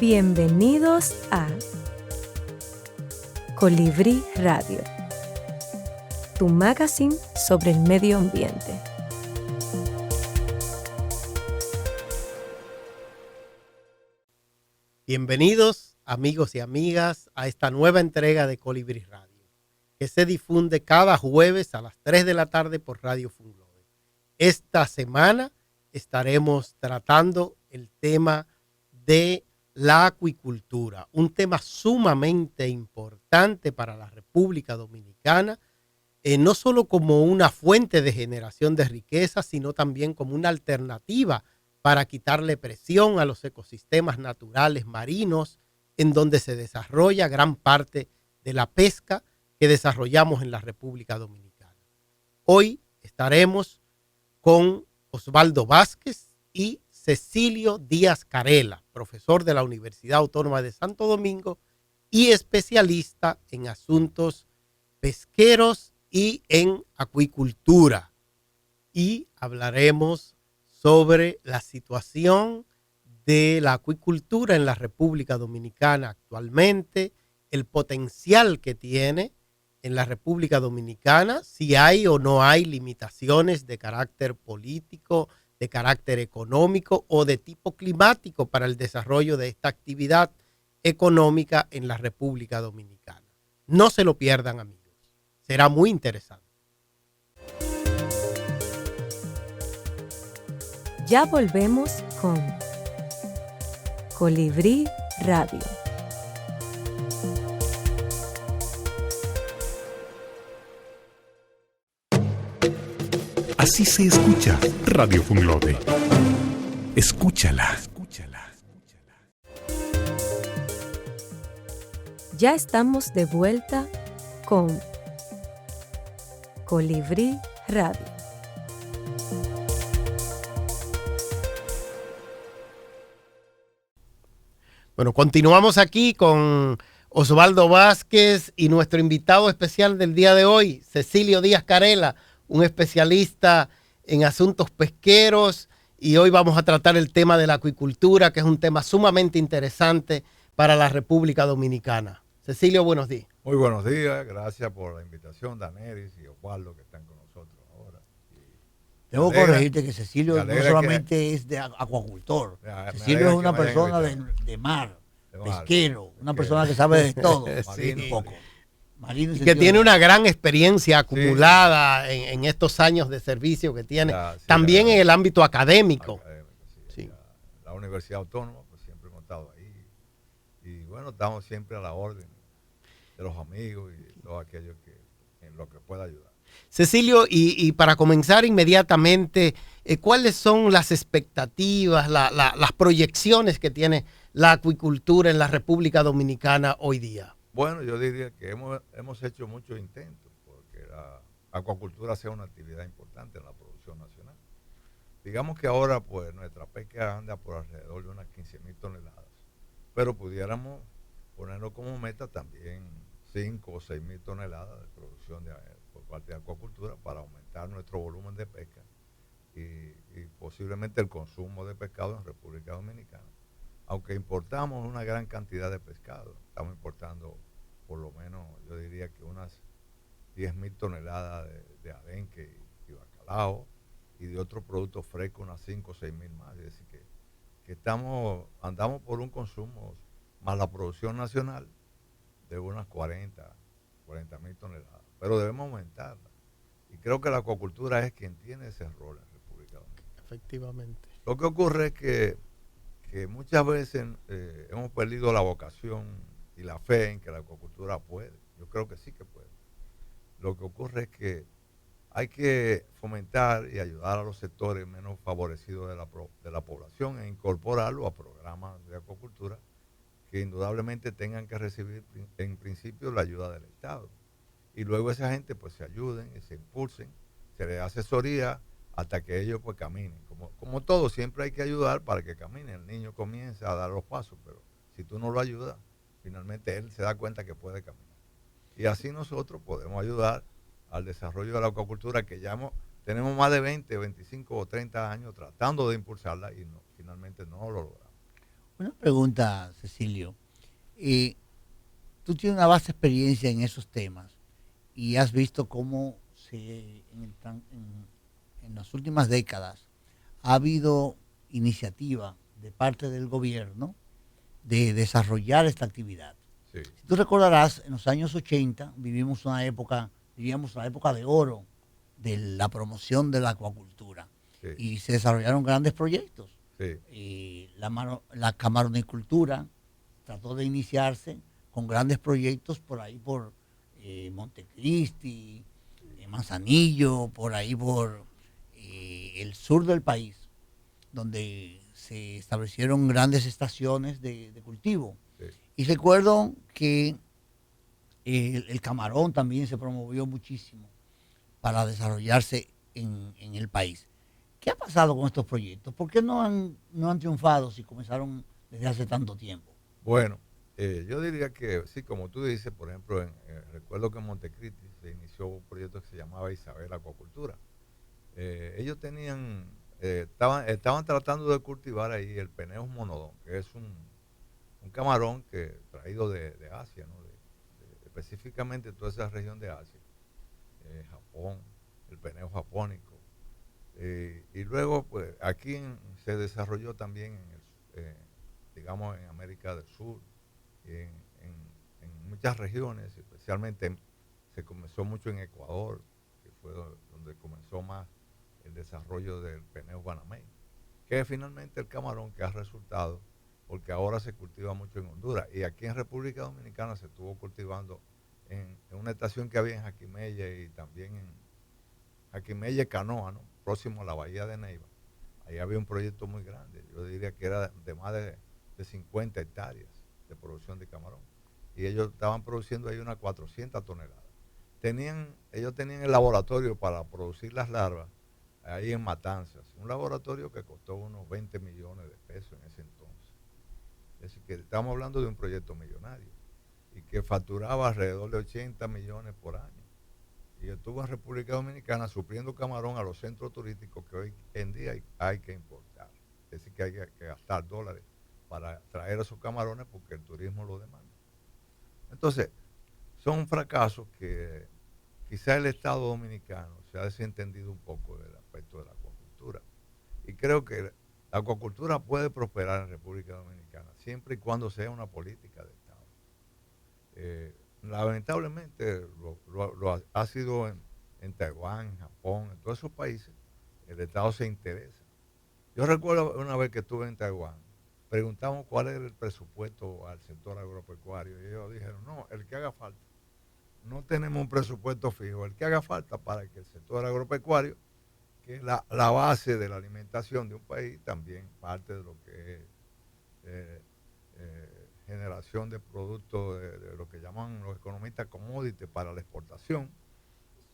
Bienvenidos a Colibrí Radio, tu magazine sobre el medio ambiente. Bienvenidos, amigos y amigas, a esta nueva entrega de Colibrí Radio, que se difunde cada jueves a las 3 de la tarde por Radio Funglode. Esta semana estaremos tratando el tema de la acuicultura, un tema sumamente importante para la República Dominicana, no solo como una fuente de generación de riqueza, sino también como una alternativa para quitarle presión a los ecosistemas naturales marinos, en donde se desarrolla gran parte de la pesca que desarrollamos en la República Dominicana. Hoy estaremos con Osvaldo Vázquez y Cecilio Díaz Carela, profesor de la Universidad Autónoma de Santo Domingo y especialista en asuntos pesqueros y en acuicultura. Y hablaremos sobre la situación de la acuicultura en la República Dominicana actualmente, el potencial que tiene en la República Dominicana, si hay o no hay limitaciones de carácter político, de carácter económico o de tipo climático para el desarrollo de esta actividad económica en la República Dominicana. No se lo pierdan, amigos. Será muy interesante. Ya volvemos con Colibrí Radio. Así se escucha Radio Funglode. Escúchala. Ya estamos de vuelta con Colibrí Radio. Bueno, continuamos aquí con Osvaldo Vázquez y nuestro invitado especial del día de hoy, Cecilio Díaz Carela, un especialista en asuntos pesqueros, y hoy vamos a tratar el tema de la acuicultura, que es un tema sumamente interesante para la República Dominicana. Cecilio, buenos días. Muy buenos días, gracias por la invitación, Daneris y Osvaldo, que están con nosotros ahora. Debo corregirte que Cecilio no solamente es de acuacultor. Cecilio es una persona de mar, pesquero, una persona que sabe de todo, sí, un poco. Y que tiene una gran experiencia acumulada en estos años de servicio que tiene, también en el ámbito académico. La Universidad Autónoma, pues siempre hemos estado ahí. Y bueno, estamos siempre a la orden de los amigos y todos aquellos que en lo que pueda ayudar. Cecilio, y para comenzar inmediatamente, ¿cuáles son las expectativas, las proyecciones que tiene la acuicultura en la República Dominicana hoy día? Bueno, yo diría que hemos hecho muchos intentos porque la acuacultura sea una actividad importante en la producción nacional. Digamos que ahora pues nuestra pesca anda por alrededor de unas 15.000 toneladas, pero pudiéramos ponerlo como meta también 5 o 6.000 toneladas de producción por parte de acuacultura para aumentar nuestro volumen de pesca y posiblemente el consumo de pescado en República Dominicana. Aunque importamos una gran cantidad de pescado, estamos importando por lo menos, yo diría que unas 10.000 toneladas de arenque y bacalao y de otros productos frescos unas 5 o 6.000 más. Es decir, que andamos por un consumo más la producción nacional de unas 40.000 toneladas, pero debemos aumentarla. Y creo que la acuacultura es quien tiene ese rol en República Dominicana. Efectivamente. Lo que ocurre es que muchas veces hemos perdido la vocación y la fe en que la acuacultura puede. Yo creo que sí que puede. Lo que ocurre es que hay que fomentar y ayudar a los sectores menos favorecidos de la población e incorporarlo a programas de acuacultura que indudablemente tengan que recibir en principio la ayuda del Estado. Y luego esa gente pues se ayuden y se impulsen, se les da asesoría hasta que ellos pues caminen. Como todo, siempre hay que ayudar para que camine. El niño comienza a dar los pasos, pero si tú no lo ayudas, finalmente él se da cuenta que puede caminar. Y así nosotros podemos ayudar al desarrollo de la acuacultura, que ya tenemos más de 20, 25 o 30 años tratando de impulsarla y finalmente no lo logramos. Una pregunta, Cecilio. Tú tienes una vasta experiencia en esos temas y has visto cómo en las últimas décadas ha habido iniciativa de parte del gobierno de desarrollar esta actividad. Sí. Si tú recordarás, en los años 80 vivíamos la época de oro de la promoción de la acuacultura. Sí. Y se desarrollaron grandes proyectos. Sí. Y la camaronicultura trató de iniciarse con grandes proyectos por ahí por Montecristi, Manzanillo, por ahí por el sur del país, donde se establecieron grandes estaciones de cultivo. Sí. Y recuerdo que el camarón también se promovió muchísimo para desarrollarse en el país. ¿Qué ha pasado con estos proyectos? ¿Por qué no han triunfado si comenzaron desde hace tanto tiempo? Bueno, yo diría que sí, como tú dices, por ejemplo, recuerdo que en Montecristi se inició un proyecto que se llamaba Isabel Acuacultura. Ellos estaban tratando de cultivar ahí el Peneus monodon, que es un camarón traído de Asia, ¿no? Específicamente toda esa región de Asia, Japón, el Peneus japónico. Y luego, pues, aquí se desarrolló también, digamos, en América del Sur, en muchas regiones, especialmente se comenzó mucho en Ecuador, que fue donde comenzó más el desarrollo del Peneus banamey, que es finalmente el camarón que ha resultado, porque ahora se cultiva mucho en Honduras, y aquí en República Dominicana se estuvo cultivando en una estación que había en Jaquimelle y también en Jaquimelle Canoa, ¿no? Próximo a la bahía de Neiva. Ahí había un proyecto muy grande, yo diría que era de más de 50 hectáreas de producción de camarón, y ellos estaban produciendo ahí unas 400 toneladas. Ellos tenían el laboratorio para producir las larvas ahí en Matanzas, un laboratorio que costó unos 20 millones de pesos en ese entonces. Es decir, que estamos hablando de un proyecto millonario y que facturaba alrededor de 80 millones por año. Y estuvo en República Dominicana supliendo camarón a los centros turísticos que hoy en día hay que importar. Es decir, que hay que gastar dólares para traer esos camarones porque el turismo lo demanda. Entonces, son fracasos que quizá el Estado dominicano se ha desentendido un poco del aspecto de la acuacultura. Y creo que la acuacultura puede prosperar en República Dominicana siempre y cuando sea una política de Estado. Lamentablemente lo ha sido en Taiwán, en Japón, en todos esos países, el Estado se interesa. Yo recuerdo una vez que estuve en Taiwán, preguntamos cuál era el presupuesto al sector agropecuario y ellos dijeron, no, el que haga falta. No tenemos un presupuesto fijo, el que haga falta para que el sector agropecuario, que es la base de la alimentación de un país, también parte de lo que es generación de productos de lo que llaman los economistas commodities para la exportación,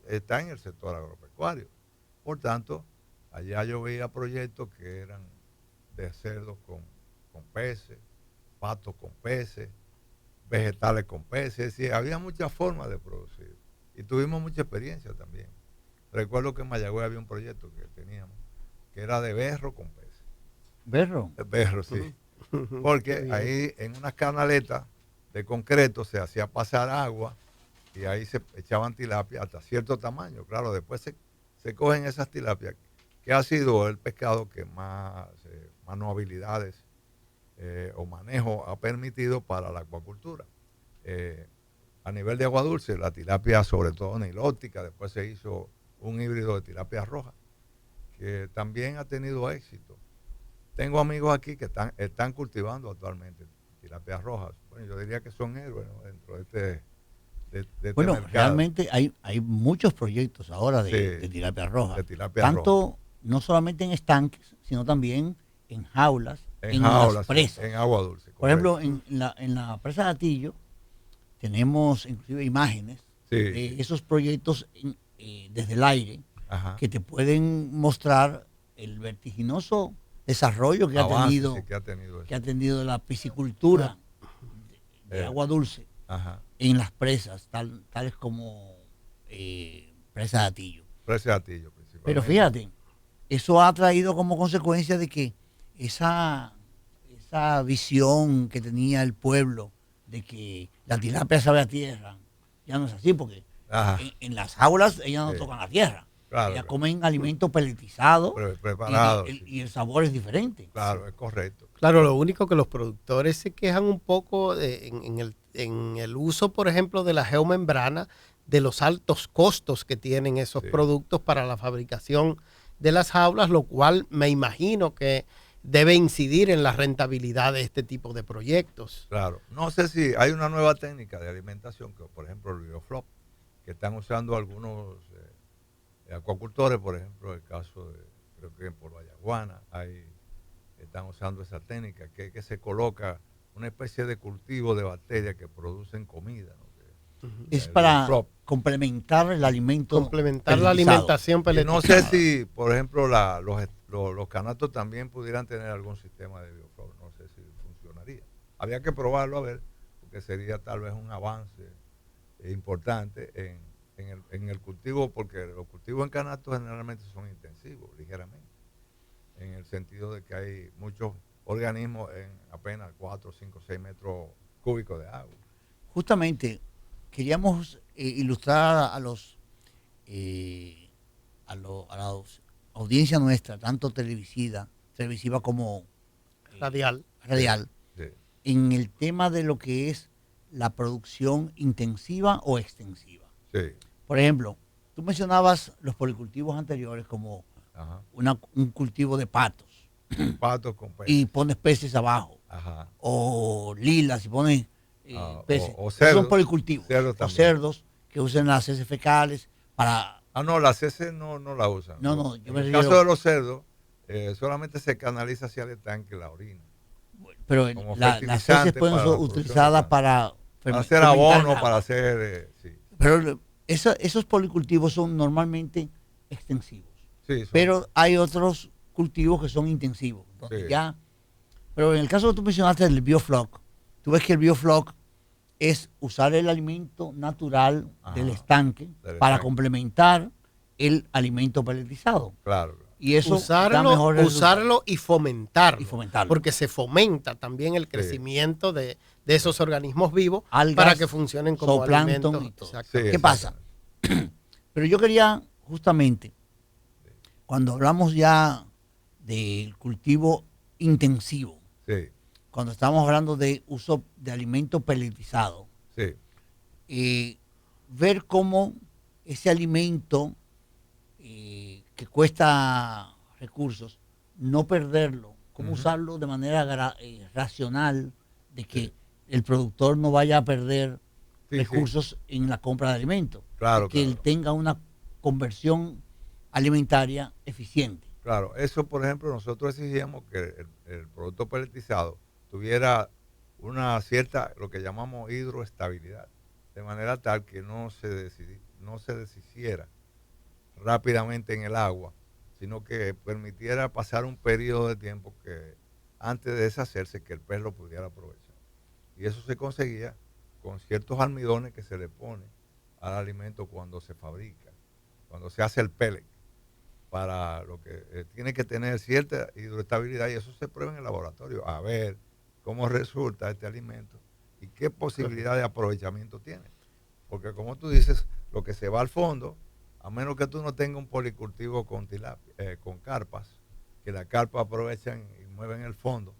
está en el sector agropecuario. Por tanto, allá yo veía proyectos que eran de cerdos con peces, patos con peces, vegetales con peces, es decir, había muchas formas de producir y tuvimos mucha experiencia también. Recuerdo que en Mayagüez había un proyecto que teníamos que era de berro con peces. ¿Berro? Berro, sí. Porque ahí en unas canaletas de concreto se hacía pasar agua y ahí se echaban tilapia hasta cierto tamaño. Claro, después se cogen esas tilapias, que ha sido el pescado que más habilidades o manejo ha permitido para la acuacultura. A nivel de agua dulce, la tilapia, sobre todo nilótica, después se hizo un híbrido de tilapia roja, que también ha tenido éxito. Tengo amigos aquí que están cultivando actualmente tilapias rojas. Bueno, yo diría que son héroes, ¿no? Dentro de este mercado. Realmente hay muchos proyectos ahora de tilapia roja. De tilapia Tanto, roja. No solamente en estanques, sino también en jaulas, en jaulas, las presas. en agua dulce. Por ejemplo, en la presa de Atillo tenemos inclusive imágenes de esos proyectos desde el aire. Ajá. Que te pueden mostrar el vertiginoso desarrollo que ha tenido la piscicultura de agua dulce en las presas, tales como presa de Atillo. Presa de Atillo, principalmente. Pero fíjate, eso ha traído como consecuencia de que esa esa visión que tenía el pueblo de que la tilapia sabe a tierra, ya no es así, porque en las jaulas ellas no tocan la tierra. Claro, ellas comen alimento peletizado preparado. Y el sabor es diferente. Claro, es correcto. Claro, lo único que los productores se quejan un poco en el uso, por ejemplo, de la geomembrana, de los altos costos que tienen esos productos para la fabricación de las jaulas, lo cual me imagino que debe incidir en la rentabilidad de este tipo de proyectos. Claro. No sé si hay una nueva técnica de alimentación, que por ejemplo el bioflop, que están usando algunos acuacultores, por ejemplo, el caso de, creo que en Por Vallaguana, están usando esa técnica, que se coloca una especie de cultivo de bacterias que producen comida, ¿no? Es para complementar el alimento. Complementar la alimentación peletizada. No sé si, por ejemplo, los canastos también pudieran tener algún sistema de bioflor. No sé si funcionaría. Había que probarlo a ver, porque sería tal vez un avance importante en el cultivo, porque los cultivos en canastos generalmente son intensivos, ligeramente, en el sentido de que hay muchos organismos en apenas 4, 5, 6 metros cúbicos de agua. Justamente queríamos ilustrar a la audiencia nuestra, tanto televisiva como radial, Sí. en el tema de lo que es la producción intensiva o extensiva. Sí. Por ejemplo, tú mencionabas los policultivos anteriores como un cultivo de patos. Patos con peces. Y pones peces abajo. Ajá. O lilas y pones peces. O cerdos. Son policultivos. O cerdos que usan las heces fecales para... No, las heces no la usan. No, en el caso de los cerdos, solamente se canaliza hacia el tanque la orina. Pero las heces pueden ser utilizadas para hacer abono, para hacer... sí. Pero esos policultivos son normalmente extensivos. Sí, pero hay otros cultivos que son intensivos. Donde sí. Pero en el caso que tú mencionaste del biofloc, tú ves que el biofloc es usar el alimento natural del estanque para complementar el alimento peletizado. Claro. Y eso usarlo y fomentarlo, fomentarlo. porque se fomenta también el crecimiento de esos organismos vivos, algas, para que funcionen como alimentos. Y todo. ¿Qué pasa? Pero yo quería justamente, cuando hablamos ya del cultivo intensivo, cuando estamos hablando de uso de alimento peletizado, ver cómo ese alimento que cuesta recursos, no perderlo, cómo usarlo de manera racional, de que el productor no vaya a perder recursos en la compra de alimentos, que él tenga una conversión alimentaria eficiente. Claro, eso por ejemplo nosotros exigíamos que el producto peletizado tuviera una cierta, lo que llamamos hidroestabilidad, de manera tal que no se deshiciera rápidamente en el agua, sino que permitiera pasar un periodo de tiempo que antes de deshacerse, que el pez lo pudiera aprovechar. Y eso se conseguía con ciertos almidones que se le pone al alimento cuando se fabrica, cuando se hace el pellet, para lo que tiene que tener cierta hidroestabilidad, y eso se prueba en el laboratorio, a ver cómo resulta este alimento y qué posibilidad de aprovechamiento tiene. Porque como tú dices, lo que se va al fondo, a menos que tú no tengas un policultivo con con carpas, que las carpas aprovechan y mueven el fondo,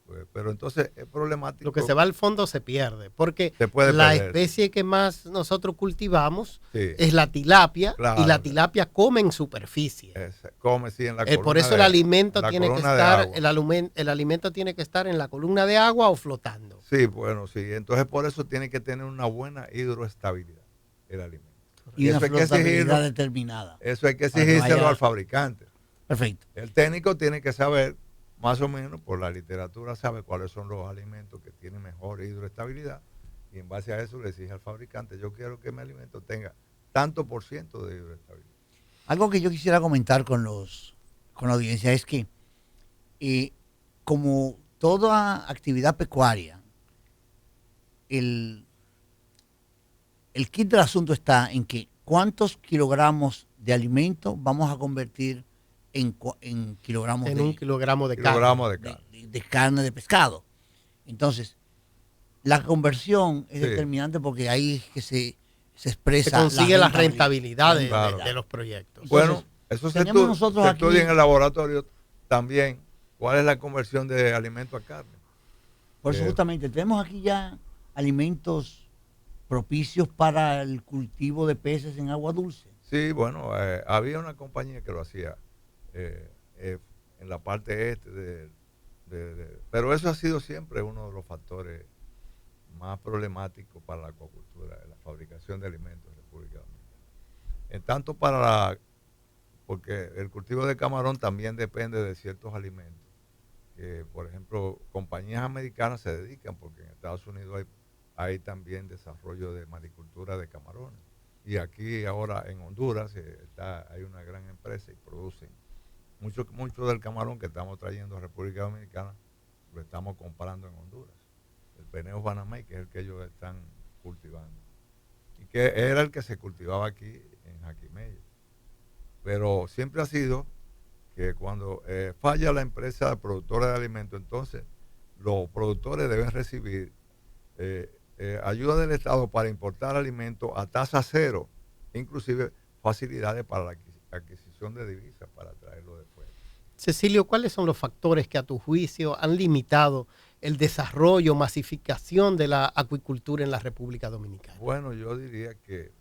pues, pero entonces es problemático. Lo que se va al fondo se pierde, porque la especie que más nosotros cultivamos es la tilapia, y la tilapia come en superficie. Come, en la columna por eso el alimento tiene que estar, el alimento tiene que estar en la columna de agua o flotando. Sí, bueno, sí. Entonces por eso tiene que tener una buena hidroestabilidad el alimento. Y una flotabilidad determinada. Eso hay que exigírselo al fabricante. Perfecto. El técnico tiene que saber, más o menos, por la literatura, sabe cuáles son los alimentos que tienen mejor hidroestabilidad, y en base a eso le exige al fabricante: yo quiero que mi alimento tenga tanto por ciento de hidroestabilidad. Algo que yo quisiera comentar con la audiencia es que, como toda actividad pecuaria, el kit del asunto está en que cuántos kilogramos de alimento vamos a convertir en kilogramos un kilogramo de carne. de carne de pescado. Entonces, la conversión es determinante porque ahí es que se expresa. Se consigue la rentabilidad de los proyectos. Bueno, eso se estudia en el laboratorio también. ¿Cuál es la conversión de alimento a carne? Por eso justamente tenemos aquí ya alimentos propicios para el cultivo de peces en agua dulce. Sí, bueno, había una compañía que lo hacía en la parte este pero eso ha sido siempre uno de los factores más problemáticos para la acuacultura, la fabricación de alimentos en República Dominicana. En tanto porque el cultivo de camarón también depende de ciertos alimentos. Por ejemplo, compañías americanas se dedican, porque en Estados Unidos hay también desarrollo de maricultura de camarones. Y aquí ahora en Honduras hay una gran empresa y producen mucho del camarón que estamos trayendo a República Dominicana, lo estamos comprando en Honduras. El Peneo Banamey, que es el que ellos están cultivando. Y que era el que se cultivaba aquí en Jaquimella. Pero siempre ha sido que cuando falla la empresa productora de alimentos, entonces los productores deben recibir ayuda del Estado para importar alimentos a tasa cero, inclusive facilidades para la adquisición de divisas para traerlo de fuera. Cecilio, ¿cuáles son los factores que a tu juicio han limitado el desarrollo, masificación de la acuicultura en la República Dominicana? Bueno, yo diría que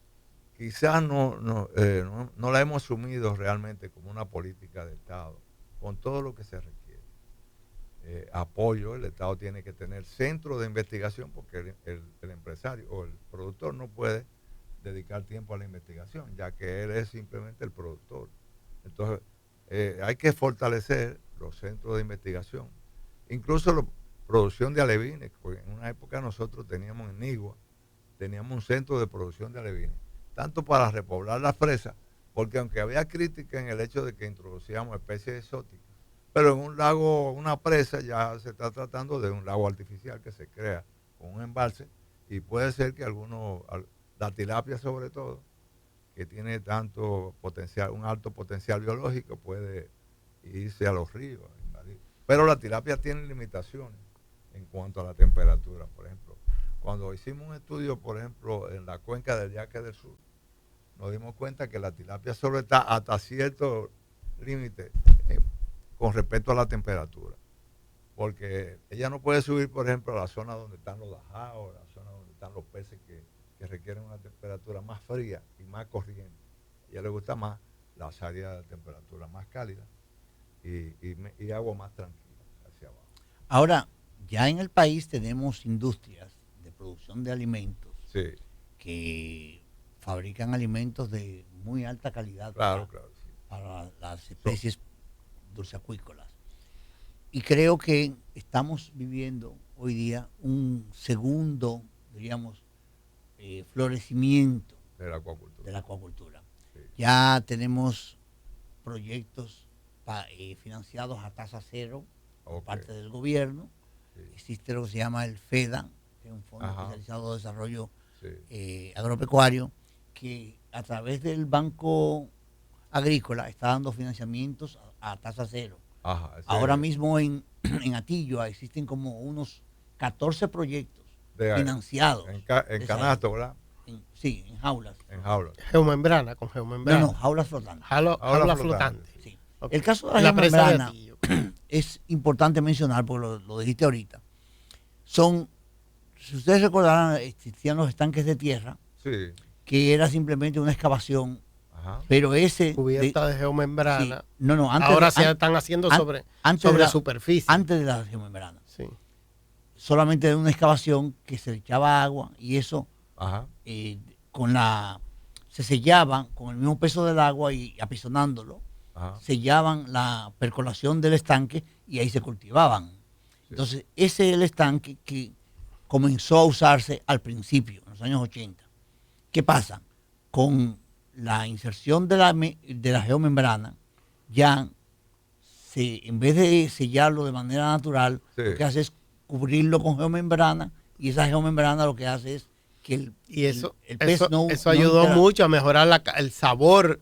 quizás no la hemos asumido realmente como una política de Estado, con todo lo que se requiere. Apoyo, el Estado tiene que tener centros de investigación, porque el empresario o el productor no puede dedicar tiempo a la investigación, ya que él es simplemente el productor. Entonces, hay que fortalecer los centros de investigación, incluso la producción de alevines, porque en una época nosotros teníamos en Nigua, teníamos un centro de producción de alevines, tanto para repoblar las fresas, porque aunque había crítica en el hecho de que introducíamos especies exóticas, pero en un lago, una presa, ya se está tratando de un lago artificial que se crea con un embalse, y puede ser que la tilapia sobre todo, que tiene tanto potencial, un alto potencial biológico, puede irse a los ríos, invadir. Pero la tilapia tiene limitaciones en cuanto a la temperatura. Por ejemplo, cuando hicimos un estudio, por ejemplo, en la cuenca del Yaque del Sur, nos dimos cuenta que la tilapia solo está hasta cierto límite con respecto a la temperatura, porque ella no puede subir, por ejemplo, a la zona donde están los dajaos, la zona donde están los peces que requieren una temperatura más fría y más corriente. A ella le gusta más las áreas de temperatura más cálida y agua más tranquila hacia abajo. Ahora, ya en el país tenemos industrias de producción de alimentos que fabrican alimentos de muy alta calidad para las especies dulceacuícolas. Y creo que estamos viviendo hoy día un segundo, diríamos, florecimiento de la acuacultura. Sí. Ya tenemos proyectos financiados a tasa cero por parte del gobierno. Sí. Existe lo que se llama el FEDA, que es un fondo especializado de desarrollo agropecuario, que a través del Banco Agrícola está dando financiamientos a tasa cero. Ahora mismo en Atillo existen como unos 14 proyectos financiados. En canasto, ¿verdad? Sí, en jaulas. Geomembrana, con geomembrana. No, jaulas flotantes. Jaulas flotantes. Sí. Okay. El caso de la geomembrana es importante mencionar, porque lo dijiste ahorita. Si ustedes recordarán, existían los estanques de tierra, que era simplemente una excavación, pero cubierta de geomembrana. Sí, ahora se están haciendo sobre superficie. Antes de la geomembrana. Sí. Solamente de una excavación que se le echaba agua y eso se sellaban con el mismo peso del agua y apisonándolo, sellaban la percolación del estanque y ahí se cultivaban. Sí. Entonces, ese es el estanque que comenzó a usarse al principio, en los años 80. ¿Qué pasa? Con la inserción de la geomembrana, ya en vez de sellarlo de manera natural, lo que hace es cubrirlo con geomembrana, y esa geomembrana lo que hace es que el pez eso ayudó mucho a mejorar el sabor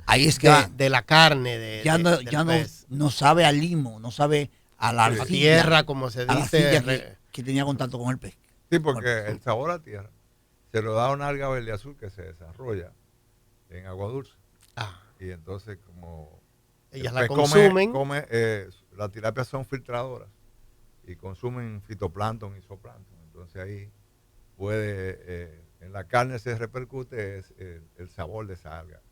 de la carne. Ya no sabe a limo, no sabe a la arcilla, tierra, como se dice, que tenía contacto con el pez. Sí, porque el sabor a tierra se lo da una alga verde azul que se desarrolla en agua dulce. Y entonces, como ellas la consumen, las tilapias son filtradoras y consumen fitoplancton y zooplancton. Entonces ahí puede, en la carne se repercute el sabor de esa alga.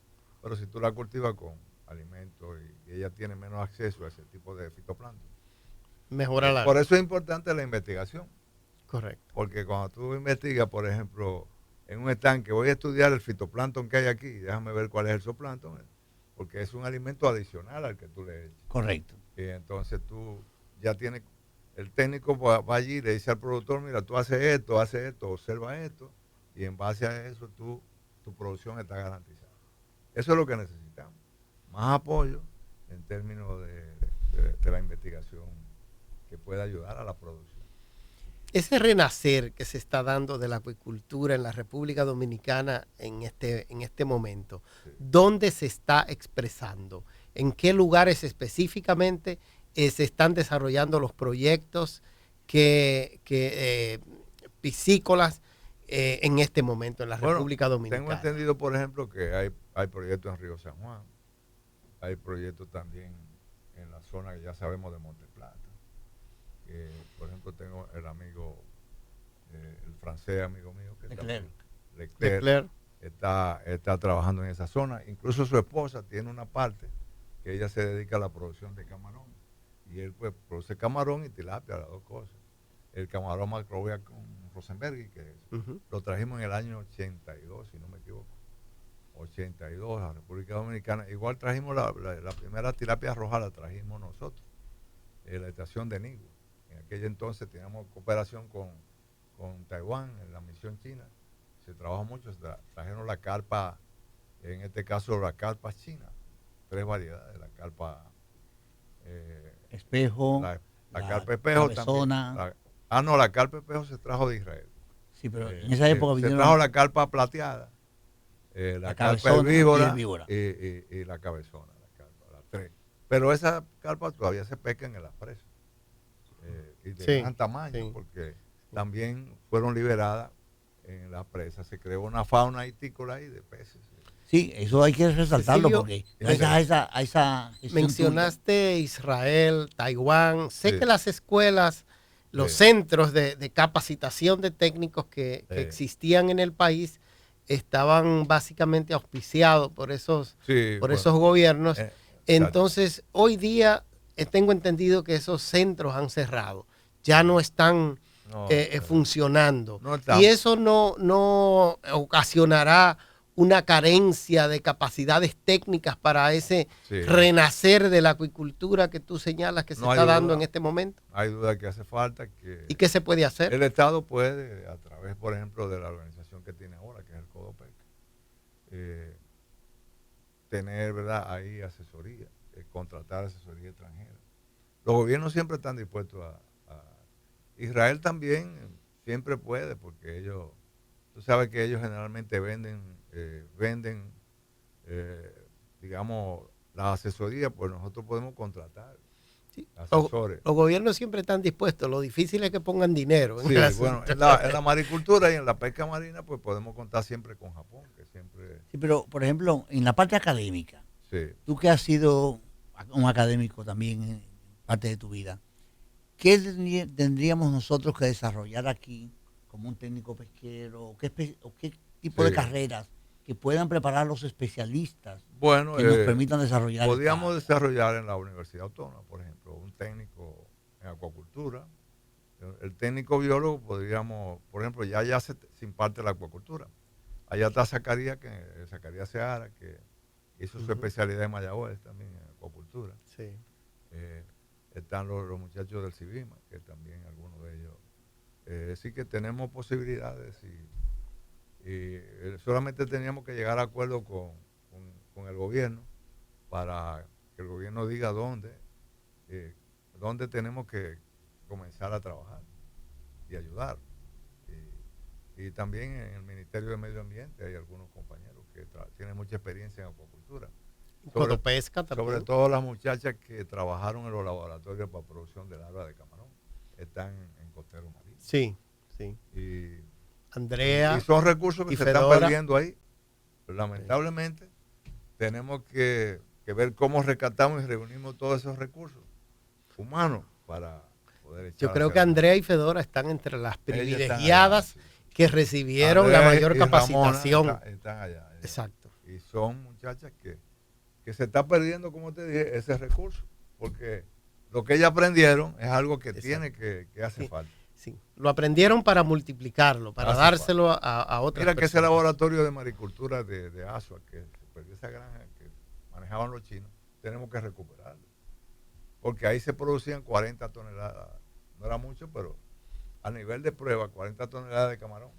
Pero si tú la cultivas con alimentos y ella tiene menos acceso a ese tipo de fitoplancton, mejora la. Por eso es importante la investigación. Correcto. Porque cuando tú investigas, por ejemplo, en un estanque, voy a estudiar el fitoplancton que hay aquí, déjame ver cuál es el zooplancton, porque es un alimento adicional al que tú le echas. Correcto. Y entonces tú ya tienes, el técnico va allí y le dice al productor, mira, tú haces esto, observa esto, y en base a eso tu producción está garantizada. Eso es lo que necesitamos. Más apoyo en términos de la investigación que pueda ayudar a la producción. Ese renacer que se está dando de la acuicultura en la República Dominicana en este momento, sí. ¿Dónde se está expresando? ¿En qué lugares específicamente se están desarrollando los proyectos piscícolas en este momento en la República Dominicana? Tengo entendido, por ejemplo, que hay proyectos en Río San Juan, hay proyectos también en la zona que ya sabemos de Monte Plata. Por ejemplo, tengo el amigo, el francés amigo mío, que Leclerc. Está trabajando en esa zona. Incluso su esposa tiene una parte que ella se dedica a la producción de camarón. Y él pues produce camarón y tilapia, las dos cosas. El camarón macrobia con Rosenberg, que lo trajimos en el año 82, si no me equivoco. 82 a la República Dominicana. Igual trajimos la primera tilapia roja, la trajimos nosotros, en la estación de Nigua. En aquel entonces teníamos cooperación con Taiwán, en la misión china. Se trabajó mucho, trajeron la carpa, en este caso la carpa china, 3 variedades, la carpa espejo, la carpa espejo cabezona. También. La carpa espejo se trajo de Israel. Sí, pero en esa época se trajo la carpa plateada, la carpa herbívora y la cabezona, las 3. Pero esa carpa todavía se pescan en las presas. Y de gran tamaño, porque también fueron liberadas en la presa. Se creó una fauna hitícola ahí de peces. Sí, eso hay que resaltarlo, porque esa mencionaste Israel, Taiwán. Sé que las escuelas, los centros de capacitación de técnicos que existían en el país estaban básicamente auspiciados por esos gobiernos. Entonces, hoy día tengo entendido que esos centros han cerrado, ya no están funcionando. Y eso no ocasionará una carencia de capacidades técnicas para ese renacer de la acuicultura que tú señalas que se está dando en este momento. Hay duda que hace falta. ¿Y qué se puede hacer? El Estado puede, a través, por ejemplo, de la organización que tiene ahora, que es el Codopec, tener, ¿verdad?, ahí asesoría, contratar asesoría extranjera. Los gobiernos siempre están dispuestos a Israel también siempre puede, porque ellos, tú sabes que ellos generalmente venden, digamos, la asesoría, pues nosotros podemos contratar asesores. Los gobiernos siempre están dispuestos, lo difícil es que pongan dinero. Sí, bueno, en la maricultura y en la pesca marina, pues podemos contar siempre con Japón, que siempre... Sí, pero, por ejemplo, en la parte académica, tú que has sido un académico también en parte de tu vida, ¿qué tendríamos nosotros que desarrollar aquí como un técnico pesquero? ¿Qué tipo de carreras que puedan preparar los especialistas que nos permitan desarrollar? Podríamos desarrollar en la Universidad Autónoma, por ejemplo, un técnico en acuacultura. El técnico biólogo podríamos, por ejemplo, ya se imparte la acuacultura. Allá está Zacarías Seara, que hizo su especialidad en Mayagüez también en acuacultura. Sí. Están los muchachos del CIVIMA, que también algunos de ellos. Sí que tenemos posibilidades y solamente teníamos que llegar a acuerdo con el gobierno para que el gobierno diga dónde tenemos que comenzar a trabajar y ayudar. Y también en el Ministerio de Medio Ambiente hay algunos compañeros que tienen mucha experiencia en acuacultura. Codopesca también. Sobre todo las muchachas que trabajaron en los laboratorios laboratorios para producción de larvas de camarón. Están en Costero Marino. Sí, sí. Y Andrea. Y son recursos que se Fedora están perdiendo ahí. Pero lamentablemente tenemos que ver cómo rescatamos y reunimos todos esos recursos humanos para poder echar. Yo creo que Andrea y Fedora están entre las privilegiadas allá, sí, que recibieron Andrea la mayor y capacitación. Ramona están allá. Exacto. Y son muchachas que se está perdiendo, como te dije, ese recurso. Porque lo que ellas aprendieron es algo que tiene que hace falta. Sí, lo aprendieron para multiplicarlo, para dárselo a otras Mira personas. que ese laboratorio de maricultura de Asua, que se perdió esa granja que manejaban los chinos, tenemos que recuperarlo. Porque ahí se producían 40 toneladas, no era mucho, pero a nivel de prueba, 40 toneladas de camarón.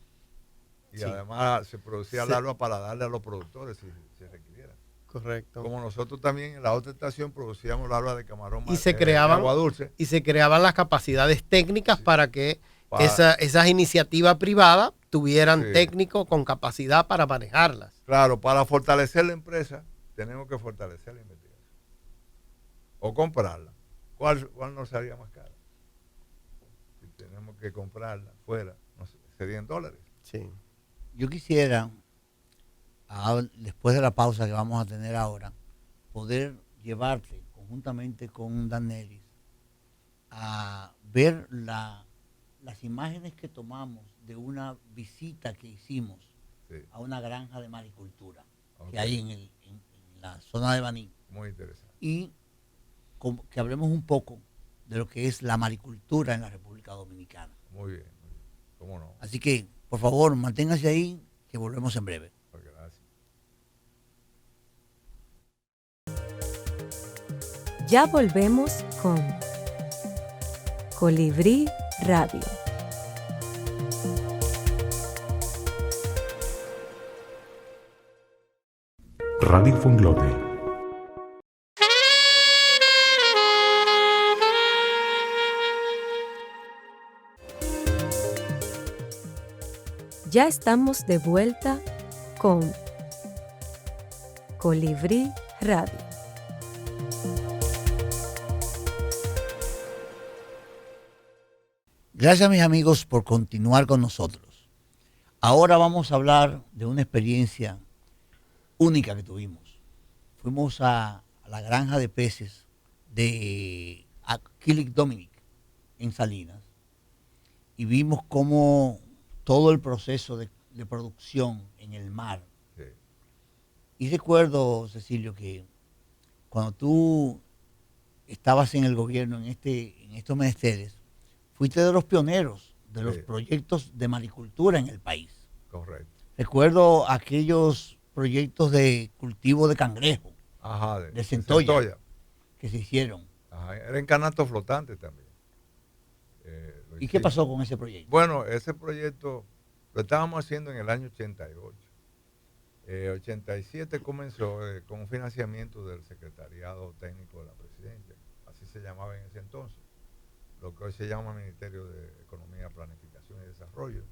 Y además se producía larva para darle a los productores si se requiriera. Correcto. Como nosotros también en la otra estación producíamos larvas de camarón y se creaban agua dulce. Y se creaban las capacidades técnicas para que esas iniciativas privadas tuvieran técnicos con capacidad para manejarlas. Claro, para fortalecer la empresa tenemos que fortalecer la investigación. O comprarla. ¿Cuál nos salía más cara? Si tenemos que comprarla fuera, no sé, serían $. Sí. Yo quisiera, después de la pausa que vamos a tener ahora, poder llevarte conjuntamente con Danelis a ver las imágenes que tomamos de una visita que hicimos a una granja de maricultura que hay en la zona de Baní. Muy interesante. Y que hablemos un poco de lo que es la maricultura en la República Dominicana. Muy bien. ¿Cómo no? Así que, por favor, manténgase ahí, que volvemos en breve. Gracias. Ya volvemos con Colibrí Radio. Radio Funglode. Ya estamos de vuelta con Colibrí Radio. Gracias, mis amigos, por continuar con nosotros. Ahora vamos a hablar de una experiencia única que tuvimos. Fuimos a la granja de peces de Aquilic Dominic en Salinas y vimos cómo todo el proceso de producción en el mar. Sí. Y recuerdo, Cecilio, que cuando tú estabas en el gobierno en estos menesteres, fuiste de los pioneros de los proyectos de maricultura en el país. Correcto. Recuerdo aquellos proyectos de cultivo de cangrejo, de centolla, que se hicieron. Ajá, era en canasto flotante también. ¿Y qué pasó con ese proyecto? Bueno, ese proyecto lo estábamos haciendo en el año 88. 87 comenzó con un financiamiento del Secretariado Técnico de la Presidencia, así se llamaba en ese entonces, lo que hoy se llama Ministerio de Economía, Planificación y Desarrollo.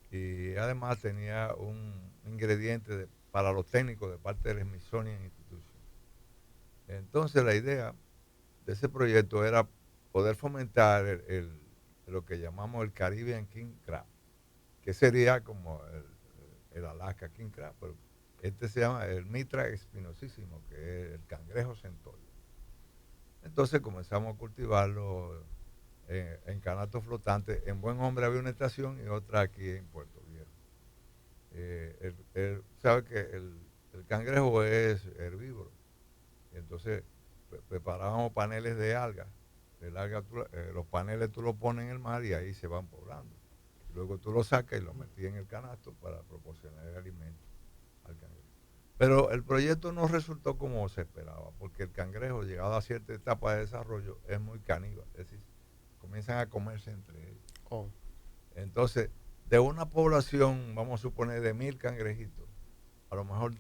Y además tenía un ingrediente para los técnicos de parte del Smithsonian Institution. Entonces la idea de ese proyecto era poder fomentar lo que llamamos el Caribbean King Crab, que sería como el Alaska King Crab, pero este se llama el Mitra espinosísimo, que es el cangrejo centolla. Entonces comenzamos a cultivarlo en canastos flotantes. En Buen Hombre había una estación y otra aquí en Puerto Viejo. Sabe que el cangrejo es herbívoro. Entonces preparábamos paneles de algas. Los paneles tú los pones en el mar y ahí se van poblando. Luego tú lo sacas y lo metías en el canasto para proporcionar el alimento al cangrejo. Pero el proyecto no resultó como se esperaba, porque el cangrejo, llegado a cierta etapa de desarrollo, es muy caníbal. Es decir, comienzan a comerse entre ellos. Entonces, de una población, vamos a suponer, de 1000 cangrejitos, a lo mejor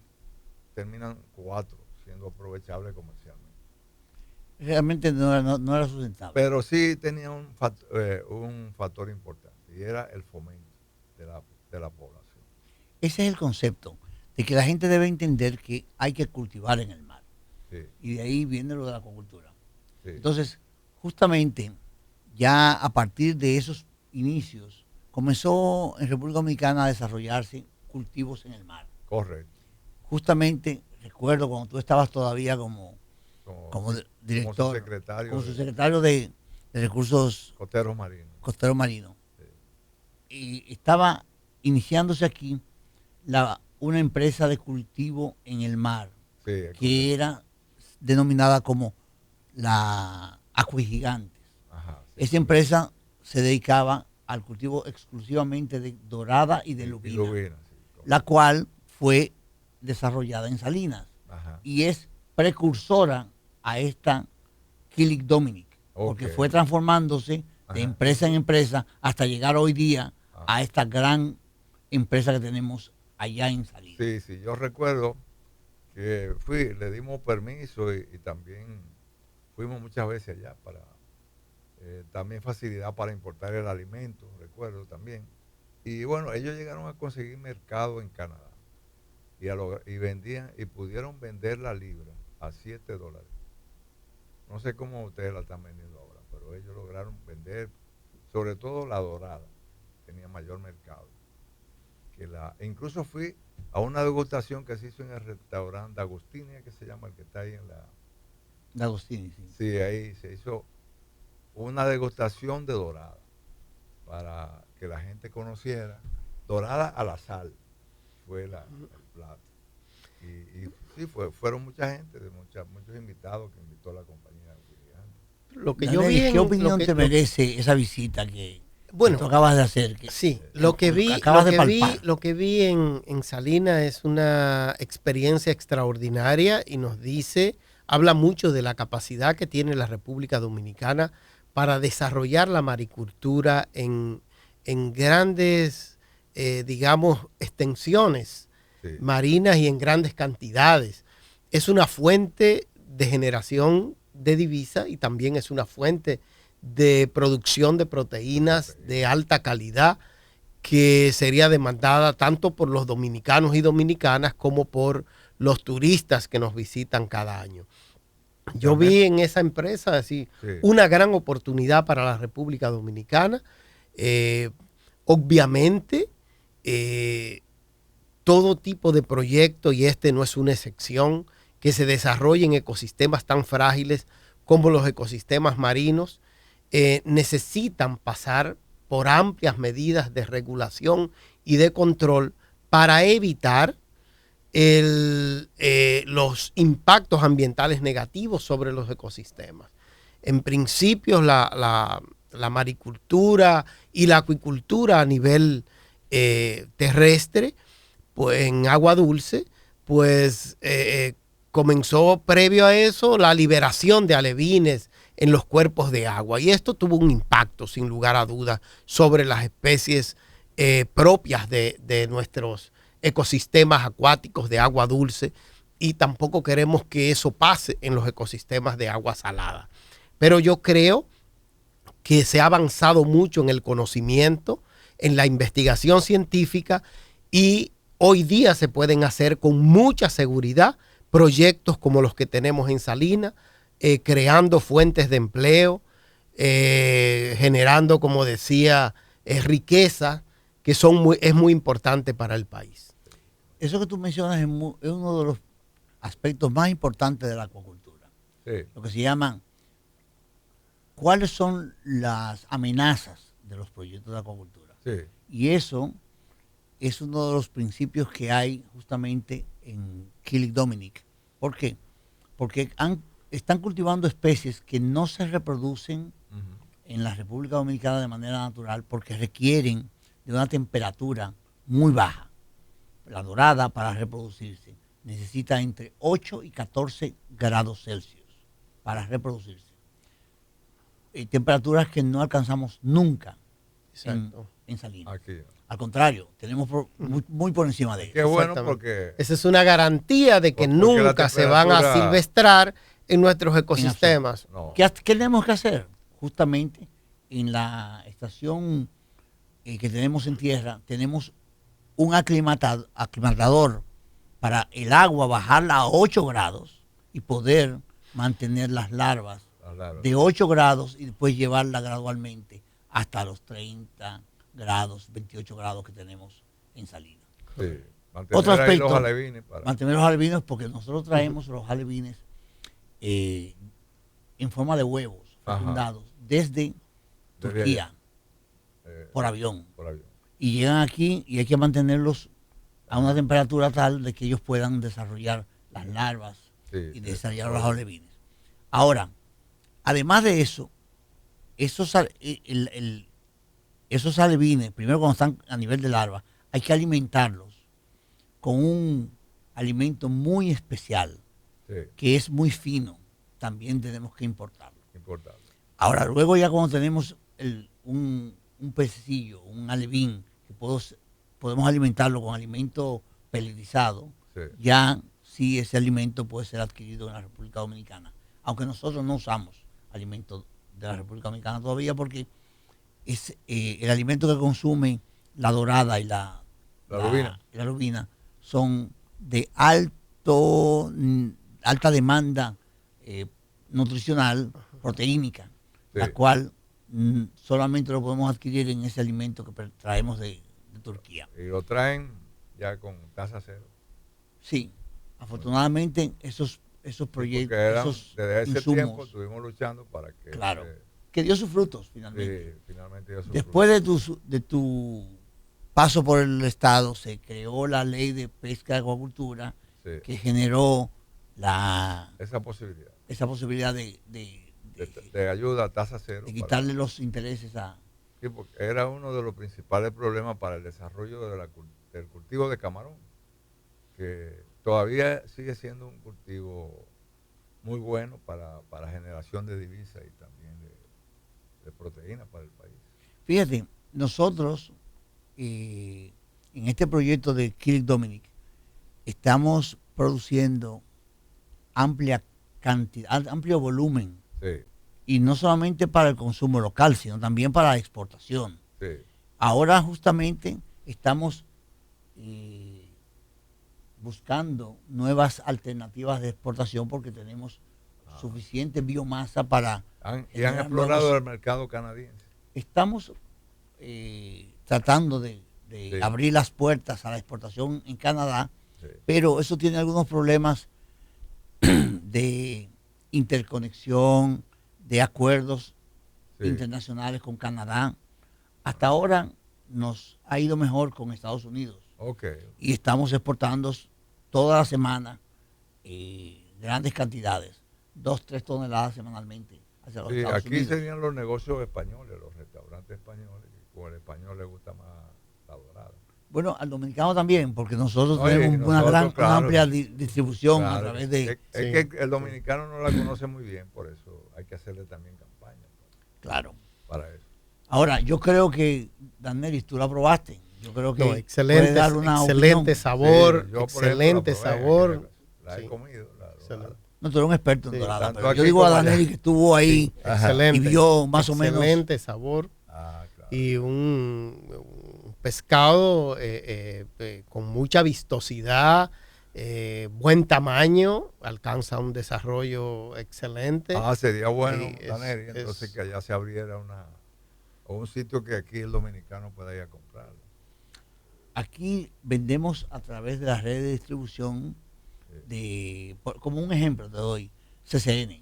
terminan 4 siendo aprovechables comercialmente. Realmente no era sustentable. Pero sí tenía un factor importante, y era el fomento de la población. Ese es el concepto, de que la gente debe entender que hay que cultivar en el mar. Sí. Y de ahí viene lo de la acuacultura. Sí. Entonces, justamente ya a partir de esos inicios comenzó en República Dominicana a desarrollarse cultivos en el mar. Correcto. Justamente recuerdo cuando tú estabas todavía como director, como su secretario de Recursos Costeros Marinos. Sí. Y estaba iniciándose aquí una empresa de cultivo en el mar, sí, que era denominada como la Acuigigantes. Ajá, sí, esa empresa se dedicaba al cultivo exclusivamente de dorada y de lubina, sí, la cual fue desarrollada en Salinas. Ajá. Y es precursora a esta Killing Dominic, porque fue transformándose de empresa en empresa hasta llegar hoy día a esta gran empresa que tenemos allá en Salinas. Sí, sí, yo recuerdo que le dimos permiso y también fuimos muchas veces allá para también facilidad para importar el alimento, recuerdo también. Y bueno, ellos llegaron a conseguir mercado en Canadá y vendían y pudieron vender la libra a $7. No sé cómo ustedes la están vendiendo ahora, pero ellos lograron vender, sobre todo la dorada, tenía mayor mercado. Incluso fui a una degustación que se hizo en el restaurante D'Agostini, que se llama, el que está ahí en la... D'Agostini, sí. Sí, ahí se hizo una degustación de dorada para que la gente conociera. Dorada a la sal fue el plato. Y sí, fueron mucha gente, muchos invitados que invitó la compañía. Lo que yo vi, ¿qué opinión te merece esa visita que tú acabas de hacer? Sí, lo que vi en Salinas es una experiencia extraordinaria y habla mucho de la capacidad que tiene la República Dominicana para desarrollar la maricultura en grandes, digamos, extensiones marinas y en grandes cantidades. Es una fuente de generación de divisa y también es una fuente de producción de proteínas de alta calidad que sería demandada tanto por los dominicanos y dominicanas como por los turistas que nos visitan cada año. Yo vi en esa empresa una gran oportunidad para la República Dominicana. Obviamente, todo tipo de proyecto, y este no es una excepción, que se desarrolle en ecosistemas tan frágiles como los ecosistemas marinos, necesitan pasar por amplias medidas de regulación y de control para evitar los impactos ambientales negativos sobre los ecosistemas. En principio, la maricultura y la acuicultura a nivel terrestre, pues en agua dulce, pues comenzó previo a eso la liberación de alevines en los cuerpos de agua, y esto tuvo un impacto sin lugar a dudas sobre las especies propias de nuestros ecosistemas acuáticos de agua dulce, y tampoco queremos que eso pase en los ecosistemas de agua salada. Pero yo creo que se ha avanzado mucho en el conocimiento, en la investigación científica, y hoy día se pueden hacer con mucha seguridad proyectos como los que tenemos en Salinas, creando fuentes de empleo, generando, como decía, riqueza, que es muy importante para el país. Eso que tú mencionas es uno de los aspectos más importantes de la acuacultura. Sí. Lo que se llaman, ¿cuáles son las amenazas de los proyectos de acuacultura? Sí. Y eso es uno de los principios que hay justamente en Killing Dominic. ¿Por qué? Porque están cultivando especies que no se reproducen en la República Dominicana de manera natural porque requieren de una temperatura muy baja. La dorada, para reproducirse, necesita entre 8 y 14 grados Celsius para reproducirse. Temperaturas que no alcanzamos nunca en Salinas. Aquí. Al contrario, tenemos muy por encima de ello. Qué bueno, porque esa es una garantía de que nunca se van a silvestrar en nuestros ecosistemas. No. ¿Qué tenemos que hacer? Justamente en la estación que tenemos en tierra, tenemos un aclimatador para el agua bajarla a 8 grados y poder mantener las larvas de 8 grados y después llevarla gradualmente hasta los 30 grados, 28 grados que tenemos en salida. Sí. Otro aspecto, mantener los alevines, porque nosotros traemos los alevines en forma de huevos fecundados desde Turquía por avión. Y llegan aquí y hay que mantenerlos a una temperatura tal de que ellos puedan desarrollar las larvas y desarrollar los alevines. Ahora, además de eso, esos alevines, primero cuando están a nivel de larva, hay que alimentarlos con un alimento muy especial, que es muy fino. También tenemos que importarlo. Ahora, luego ya cuando tenemos un pececillo, un alevín, que podemos alimentarlo con alimento pelletizado, ya sí ese alimento puede ser adquirido en la República Dominicana. Aunque nosotros no usamos alimentos de la República Dominicana todavía, porque es el alimento que consume la dorada y la lubina son de alta demanda nutricional, proteínica, la cual solamente lo podemos adquirir en ese alimento que traemos de Turquía. Y lo traen ya con tasa cero. Sí, afortunadamente esos proyectos, desde ese insumos, tiempo estuvimos luchando para que... Claro, que dio sus frutos finalmente. Sí, finalmente dio sus Después frutos. de tu paso por el Estado, se creó la ley de pesca y acuacultura, que generó esa posibilidad de ayuda a tasa cero. De quitarle los intereses a... Sí, porque era uno de los principales problemas para el desarrollo del cultivo de camarón, que todavía sigue siendo un cultivo muy bueno para generación de divisas y también de proteínas para el país. Fíjate, nosotros en este proyecto de Kill Dominic estamos produciendo amplio volumen, y no solamente para el consumo local, sino también para la exportación. Ahora justamente estamos buscando nuevas alternativas de exportación porque tenemos suficiente biomasa para... ¿Y han explorado el mercado canadiense? Estamos tratando de abrir las puertas a la exportación en Canadá, pero eso tiene algunos problemas de interconexión, de acuerdos internacionales con Canadá. Hasta ahora nos ha ido mejor con Estados Unidos. Y estamos exportando toda la semana grandes cantidades, 2-3 toneladas semanalmente hacia los Estados Unidos. Aquí serían los negocios españoles, los restaurantes españoles, que con el español le gusta más la dorada. Bueno, al dominicano también, porque nosotros tenemos una amplia distribución a través de... Es que el dominicano no la conoce muy bien, por eso hay que hacerle también campaña. Claro. Para eso. Ahora, yo creo que, Danelis, tú la probaste. Yo creo que excelente, dar una excelente sabor, excelente sabor. La he comido. No, tú eres un experto en dorada, pero yo digo a Danelis que estuvo ahí y vio más o menos. Excelente sabor. Y un pescado con mucha vistosidad, buen tamaño, alcanza un desarrollo excelente. Sería bueno, Danelis, entonces que allá se abriera un sitio que aquí el dominicano pueda ir a comprarlo. Aquí vendemos a través de las redes de distribución como un ejemplo te doy, CCN,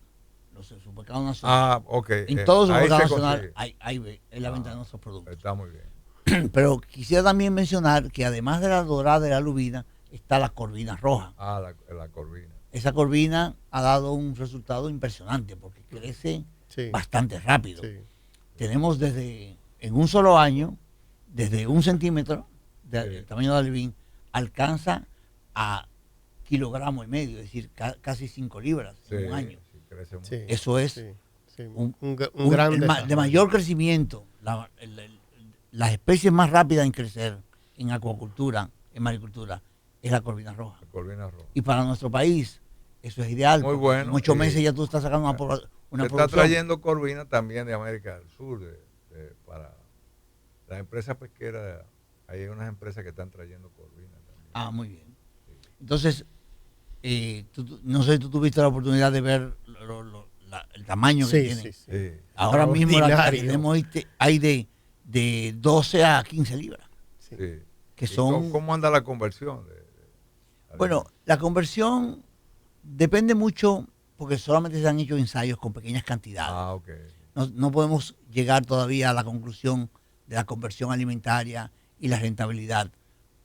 los supermercados nacionales. En todos los supermercados nacionales hay la venta de nuestros productos. Está muy bien. Pero quisiera también mencionar que además de la dorada y la lubina, está la corvina roja. La corvina. Esa corvina ha dado un resultado impresionante porque crece bastante rápido. Tenemos en un solo año, desde 1 centímetro del tamaño de alevín, alcanza a 1,5 kilogramos, es decir, casi 5 libras en un año. Eso es un gran de mayor crecimiento. Las especies más rápidas en crecer en acuacultura, en maricultura, es la corvina roja. Y para nuestro país, eso es ideal. Muy bueno. En 8 meses ya tú estás sacando una producción. Está trayendo corvina también de América del Sur, para las empresas pesqueras. Hay unas empresas que están trayendo corvina también. Muy bien. Entonces, no sé si tú tuviste la oportunidad de ver el tamaño que tienen. Sí. Ahora mismo la que tenemos hay de 12 a 15 libras. Sí. Que son, ¿Cómo anda la conversión? Bueno, la conversión depende mucho porque solamente se han hecho ensayos con pequeñas cantidades. Okay. No podemos llegar todavía a la conclusión de la conversión alimentaria y la rentabilidad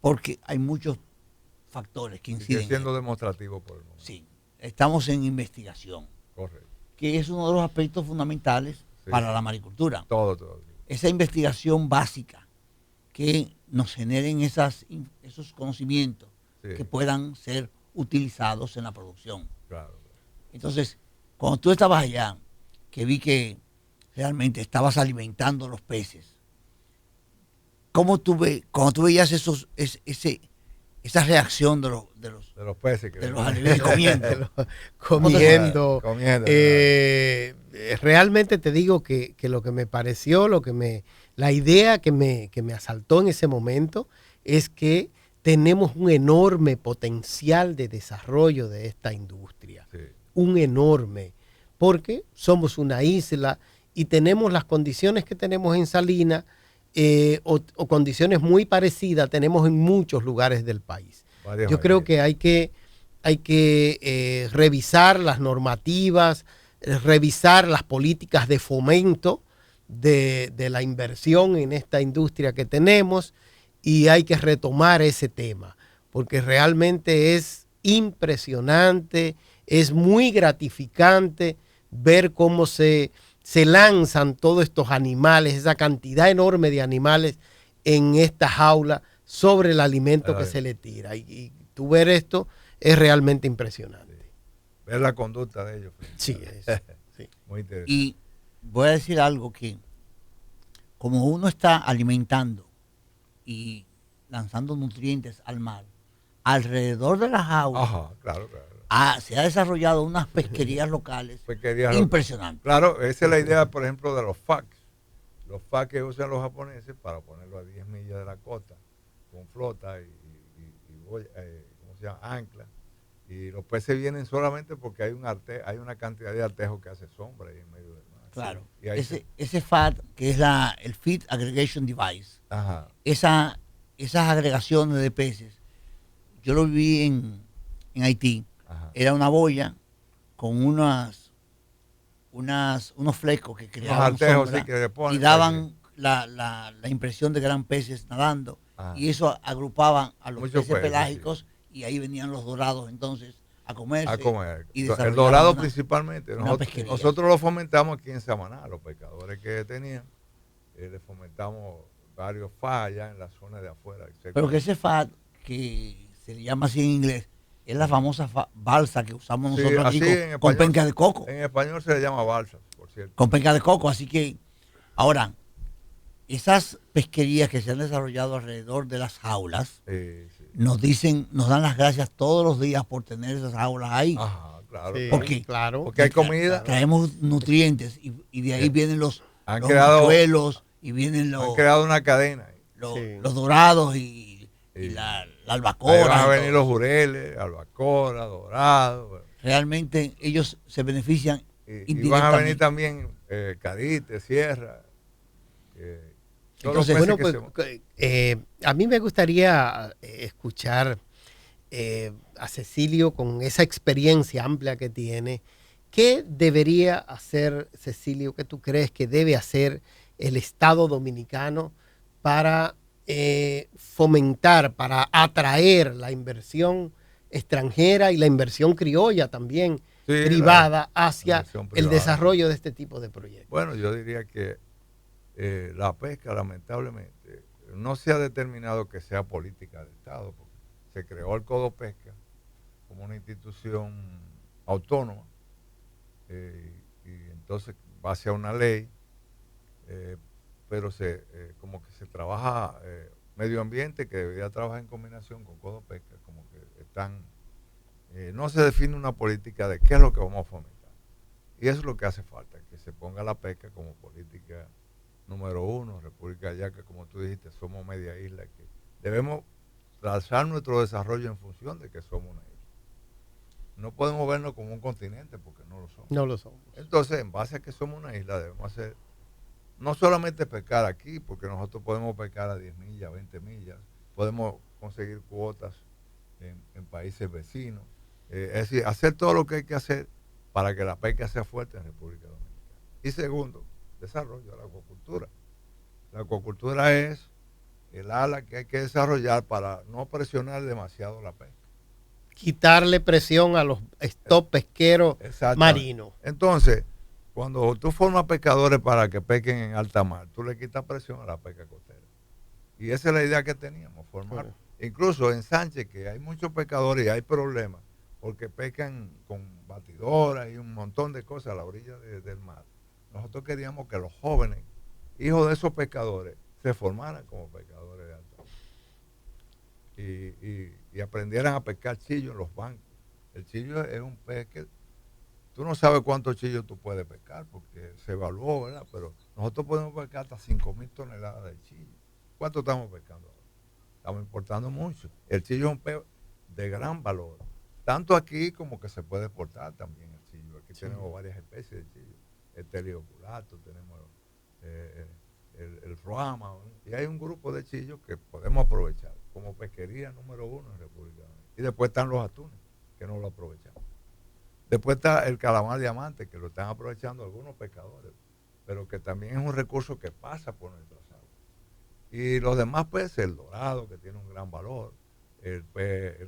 porque hay muchos factores que inciden. Sigue siendo demostrativo por el momento. Sí, estamos en investigación. Correcto. Que es uno de los aspectos fundamentales para la maricultura. Todo. Esa investigación básica que nos generen esos conocimientos que puedan ser utilizados en la producción. Claro. Entonces, cuando tú estabas allá, que vi que realmente estabas alimentando los peces, ¿cómo cuando tú veías esa reacción de los peces de los animales comiendo? comiendo. Realmente te digo que lo que me pareció, la idea que me asaltó en ese momento es que tenemos un enorme potencial de desarrollo de esta industria. Sí. Un enorme, porque somos una isla y tenemos las condiciones que tenemos en Salinas o condiciones muy parecidas tenemos en muchos lugares del país. Yo creo que hay que revisar las normativas, revisar las políticas de fomento de la inversión en esta industria que tenemos y hay que retomar ese tema porque realmente es impresionante, es muy gratificante ver cómo se lanzan todos estos animales, esa cantidad enorme de animales en esta jaula sobre el alimento que se le tira. Y tú ver esto es realmente impresionante. Sí. Ver la conducta de ellos. Sí, sí. Muy interesante. Y voy a decir algo que como uno está alimentando y lanzando nutrientes al mar, alrededor de las jaulas, claro. Se ha desarrollado unas pesquerías locales impresionantes. Claro, esa es la idea, por ejemplo, de los FACs. Los FACs que usan los japoneses para ponerlo a 10 millas de la costa, con flota y ¿cómo se llama? Ancla. Y los peces vienen solamente porque hay una cantidad de artejos que hace sombra ahí en medio del mar. Claro. Sí. Ese FAD, que es el Feed Aggregation Device, esas agregaciones de peces, yo lo vi en Haití. Era una boya con unos flecos que creaban sombra, y daban la impresión de que eran peces nadando. Y eso agrupaban a los peces pelágicos y ahí venían los dorados entonces a comerse. Y el dorado principalmente. Nosotros lo fomentamos aquí en Samaná, los pescadores que tenían, le fomentamos varios fallas en la zona de afuera. Pero que ese FAD, que se le llama así en inglés, es la famosa balsa que usamos nosotros aquí con penca de coco. En español se le llama balsa, por cierto. Con penca de coco, así que ahora, esas pesquerías que se han desarrollado alrededor de las jaulas, nos dan las gracias todos los días por tener esas jaulas ahí. Claro. Sí, porque hay comida. Traemos nutrientes y de ahí vienen los machuelos y vienen los... Han creado una cadena. Los dorados y la albacora. Ahí van a venir los jureles, albacora, dorado. Realmente ellos se benefician y van a venir también cadite, sierra. Entonces, bueno, pues, a mí me gustaría escuchar a Cecilio con esa experiencia amplia que tiene. ¿Qué debería hacer, Cecilio, qué tú crees que debe hacer el Estado dominicano para fomentar, para atraer la inversión extranjera y la inversión criolla también, privada, hacia el desarrollo de este tipo de proyectos? Bueno, yo diría que la pesca, lamentablemente, no se ha determinado que sea política de Estado, porque se creó el Codo Pesca como una institución autónoma y entonces va hacia una ley, pero como que se trabaja medio ambiente que debería trabajar en combinación con Codo Pesca, como que no se define una política de qué es lo que vamos a fomentar. Y eso es lo que hace falta, que se ponga la pesca como política número 1, República Yaca, como tú dijiste, somos media isla, que debemos trazar nuestro desarrollo en función de que somos una isla. no podemos vernos como un continente porque no lo somos. No lo somos. Entonces, en base a que somos una isla, debemos hacer, no solamente pescar aquí, porque nosotros podemos pescar a 10 millas, 20 millas, podemos conseguir cuotas en países vecinos. Es decir, hacer todo lo que hay que hacer para que la pesca sea fuerte en República Dominicana. Y segundo, desarrollo de la acuacultura. La acuacultura es el ala que hay que desarrollar para no presionar demasiado la pesca. Quitarle presión a los stop pesqueros marinos. Entonces, cuando tú formas pescadores para que pesquen en alta mar, tú le quitas presión a la pesca costera. Y esa es la idea que teníamos, formar. Incluso en Sánchez, que hay muchos pescadores y hay problemas, porque pescan con batidoras y un montón de cosas a la orilla del mar. Nosotros queríamos que los jóvenes, hijos de esos pescadores, se formaran como pescadores de alta mar. Y aprendieran a pescar chillo en los bancos. El chillo es un pez que tú no sabes cuántos chillos tú puedes pescar porque se evaluó, ¿verdad? Pero nosotros podemos pescar hasta 5.000 toneladas de chillo. ¿Cuánto estamos pescando ahora? Estamos importando mucho. El chillo es un pez de gran valor. Tanto aquí como que se puede exportar también el chillo. Aquí tenemos varias especies de chillo. El teleoculato, tenemos el ruama. Y hay un grupo de chillos que podemos aprovechar como pesquería número 1 en República Dominicana. Y después están los atunes, que no lo aprovechamos. Después está el calamar diamante, que lo están aprovechando algunos pescadores, pero que también es un recurso que pasa por nuestras aguas. Y los demás peces, el dorado, que tiene un gran valor, el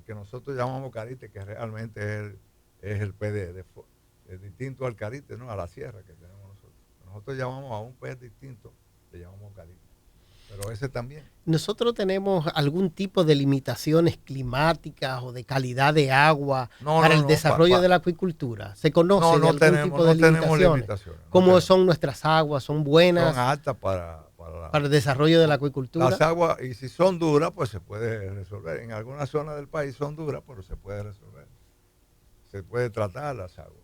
que nosotros llamamos carite, que realmente es el pez distinto al carite, ¿no? A la sierra que tenemos nosotros. Nosotros llamamos a un pez distinto, le llamamos carite. Pero ese también. ¿Nosotros tenemos algún tipo de limitaciones climáticas o de calidad de agua para el desarrollo de la acuicultura? ¿Se conoce de algún tipo de limitaciones? ¿Cómo son nuestras aguas? ¿Son buenas? Son altas para el desarrollo de la acuicultura. Las aguas, y si son duras, pues se puede resolver. En algunas zonas del país son duras, pero se puede resolver. Se puede tratar las aguas.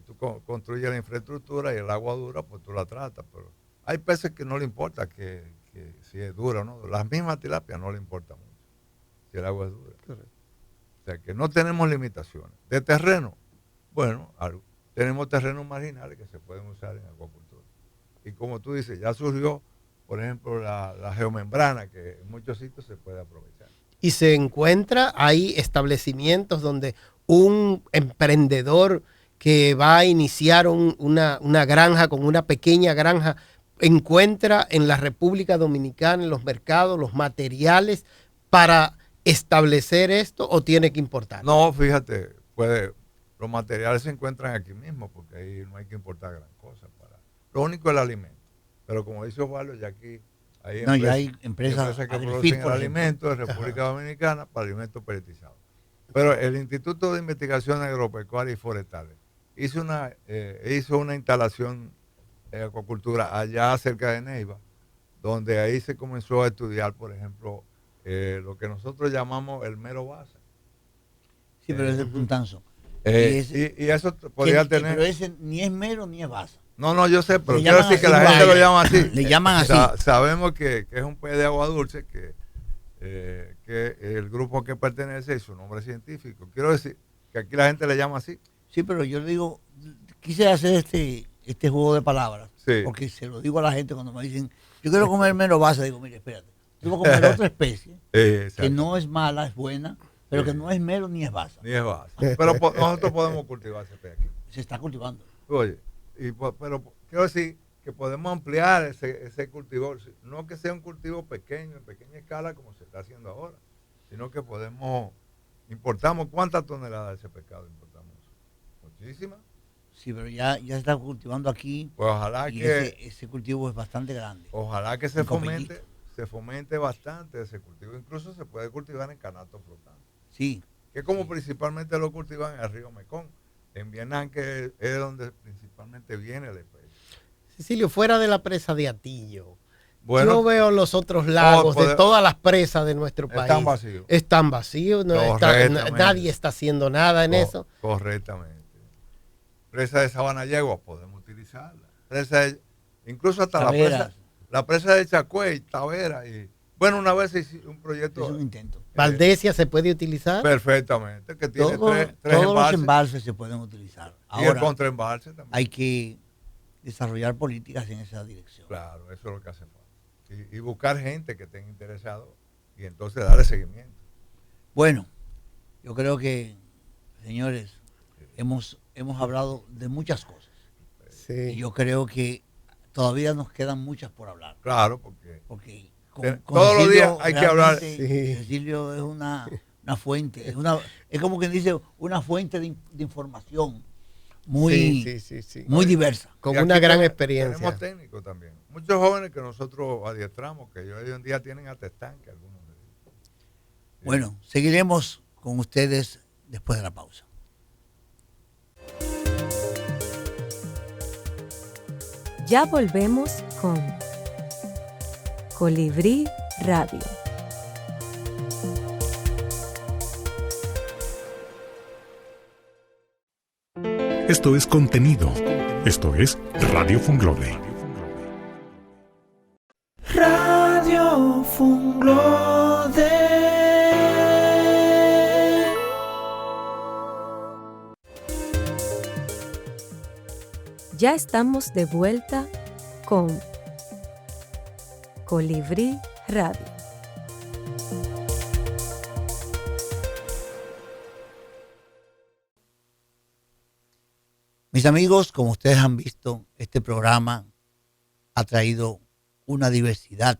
Tú construyes la infraestructura y el agua dura, pues tú la tratas. Pero hay peces que no le importa que si es dura o no. Las mismas tilapias no le importa mucho si el agua es dura. Correcto. O sea que no tenemos limitaciones. De terreno, bueno, tenemos terrenos marginales que se pueden usar en acuacultura. Y como tú dices, ya surgió, por ejemplo, la geomembrana, que en muchos sitios se puede aprovechar. Y se encuentra, hay establecimientos donde un emprendedor que va a iniciar una granja, con una pequeña granja, encuentra en la República Dominicana, en los mercados, los materiales para establecer esto, o tiene que importar. No, fíjate, los materiales se encuentran aquí mismo, porque ahí no hay que importar gran cosa. Lo único es el alimento. Pero como dice Osvaldo, ya aquí hay empresas que producen el alimento de República Dominicana para alimentos peletizados. Pero el Instituto de Investigaciones Agropecuarias y Forestales hizo una instalación de acuacultura allá cerca de Neiva, donde ahí se comenzó a estudiar, por ejemplo, lo que nosotros llamamos el mero basa. Sí, pero es el puntanzo. Y eso podría tener... Pero ese ni es mero ni es basa. No, yo sé, pero quiero decir que la gente lo llama así. Le llaman así. Sabemos que es un pez de agua dulce, que el grupo que pertenece es su nombre científico. Quiero decir que aquí la gente le llama así. Sí, pero yo le digo, quise hacer este juego de palabras, sí, porque se lo digo a la gente cuando me dicen, yo quiero comer mero basa, digo, mire, espérate, yo voy a comer otra especie, que no es mala, es buena, pero que no es mero ni es basa. Ni es basa. Pero nosotros podemos cultivar ese pez aquí. Se está cultivando. Oye, pero quiero decir que podemos ampliar ese cultivo, no que sea un cultivo pequeño, en pequeña escala como se está haciendo ahora, sino que importamos, ¿cuántas toneladas de ese pescado importamos? Muchísimas. Sí, pero ya se está cultivando aquí. Pues ojalá y que ese cultivo es bastante grande. Ojalá que se fomente bastante ese cultivo. Incluso se puede cultivar en canatos flotantes. Sí. Que como principalmente lo cultivan en el río Mekong, en Vietnam, que es donde principalmente viene el especie. Cecilio, fuera de la presa de Atillo, yo veo los otros lagos de todas las presas de nuestro país. Están vacíos. Están vacíos, nadie está haciendo nada en eso. Correctamente. Presa de Sabana Yegua podemos utilizarla. Incluso hasta la presa de Chacue, Tavera. Bueno, una vez hice un proyecto. Es un intento. Valdesia se puede utilizar. Perfectamente. Que tiene tres todos los embalses se pueden utilizar. Ahora, y el contraembalse también. Hay que desarrollar políticas en esa dirección. Claro, eso es lo que hace falta. Y buscar gente que esté interesado y entonces darle seguimiento. Bueno, yo creo que, señores, hemos hablado de muchas cosas. Sí. Y yo creo que todavía nos quedan muchas por hablar. Claro, porque con todos los días hay que hablar. Sí. Cecilio es una fuente, es como quien dice, una fuente de información muy diversa. Con una gran experiencia. Tenemos técnicos también. Muchos jóvenes que nosotros adiestramos, que hoy en día tienen hasta estanque algunos de ellos. Bueno, seguiremos con ustedes después de la pausa. Ya volvemos con Colibrí Radio. Esto es contenido. Esto es Radio Funglode. Radio Funglode. Ya estamos de vuelta con Colibrí Radio. Mis amigos, como ustedes han visto, este programa ha traído una diversidad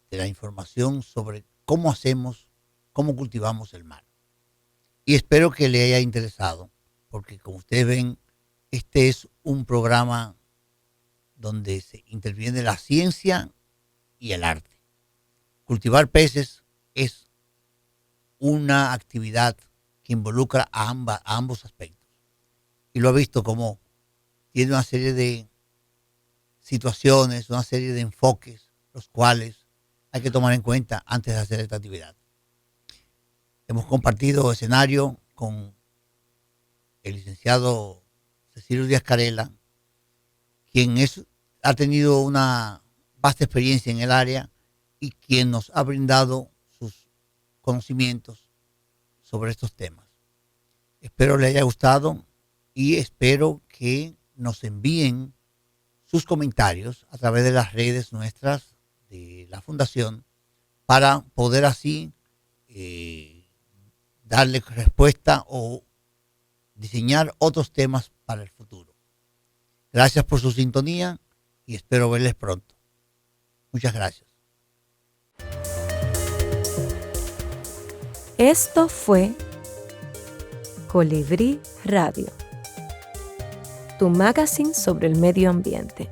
de la información sobre cómo cultivamos el mar. Y espero que le haya interesado, porque como ustedes ven, este es un programa donde se interviene la ciencia y el arte. Cultivar peces es una actividad que involucra a ambos aspectos. Y lo ha visto como tiene una serie de situaciones, una serie de enfoques, los cuales hay que tomar en cuenta antes de hacer esta actividad. Hemos compartido escenario con el licenciado Cecilio Díaz Carela, quien ha tenido una vasta experiencia en el área y quien nos ha brindado sus conocimientos sobre estos temas. Espero le haya gustado y espero que nos envíen sus comentarios a través de las redes nuestras de la Fundación para poder así darle respuesta o diseñar otros temas para el futuro. Gracias por su sintonía y espero verles pronto. Muchas gracias. Esto fue Colibrí Radio, tu magazine sobre el medio ambiente.